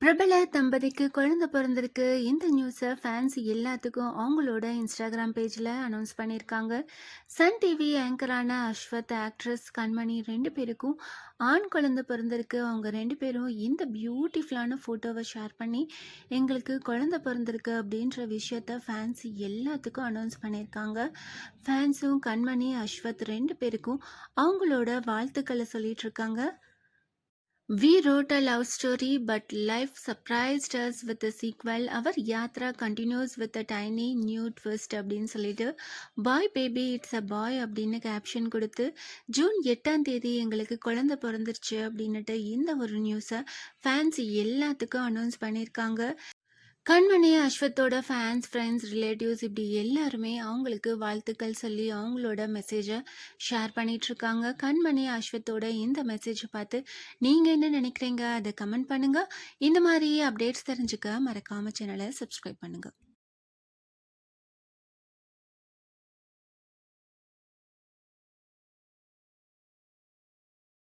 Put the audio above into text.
பிரபல தம்பதிக்கு குழந்தை பிறந்திருக்கு. இந்த நியூஸை ஃபேன்ஸ் எல்லாத்துக்கும் அவங்களோட இன்ஸ்டாகிராம் பேஜில் அனௌன்ஸ் பண்ணியிருக்காங்க. சன் டிவி ஆங்கரான அஸ்வத், ஆக்ட்ரஸ் கண்மணி 2 பேருக்கும் ஆண் குழந்தை பிறந்திருக்கு. அவங்க 2 பேரும் இந்த பியூட்டிஃபுல்லான ஃபோட்டோவை ஷேர் பண்ணி எங்களுக்கு குழந்தை பிறந்திருக்கு அப்படின்ற விஷயத்த ஃபேன்ஸ் எல்லாத்துக்கும் அனௌன்ஸ் பண்ணியிருக்காங்க. ஃபேன்ஸும் கண்மணி, அஸ்வத் 2 பேருக்கும் அவங்களோட வாழ்த்துக்களை சொல்லிட்டு இருக்காங்க. We wrote a love story, but life surprised us with a sequel. Our yatra continues with a tiny new twist அப்படின்னு சொல்லிட்டு பாய் பேபி இட்ஸ் அ பாய் அப்படின்னு கேப்ஷன் கொடுத்து ஜூன் 8ஆம் தேதி எங்களுக்கு குழந்தை பிறந்துருச்சு அப்படின்னுட்டு இந்த ஒரு நியூஸை ஃபேன்ஸ் எல்லாத்துக்கும் அனௌன்ஸ் பண்ணியிருக்காங்க. கண்மணி, அஸ்வத்தோட ஃபேன்ஸ், ஃப்ரெண்ட்ஸ், ரிலேட்டிவ்ஸ் இப்படி எல்லாருமே அவங்களுக்கு வாழ்த்துக்கள் சொல்லி அவங்களோட மெசேஜை ஷேர் பண்ணிகிட்ருக்காங்க. கண்மணி, அஸ்வத்தோட இந்த மெசேஜை பார்த்து நீங்கள் என்ன நினைக்கிறீங்க? அதை கமெண்ட் பண்ணுங்கள். இந்த மாதிரி அப்டேட்ஸ் தெரிஞ்சுக்க மறக்காமல் சேனலை சப்ஸ்கிரைப் பண்ணுங்கள்.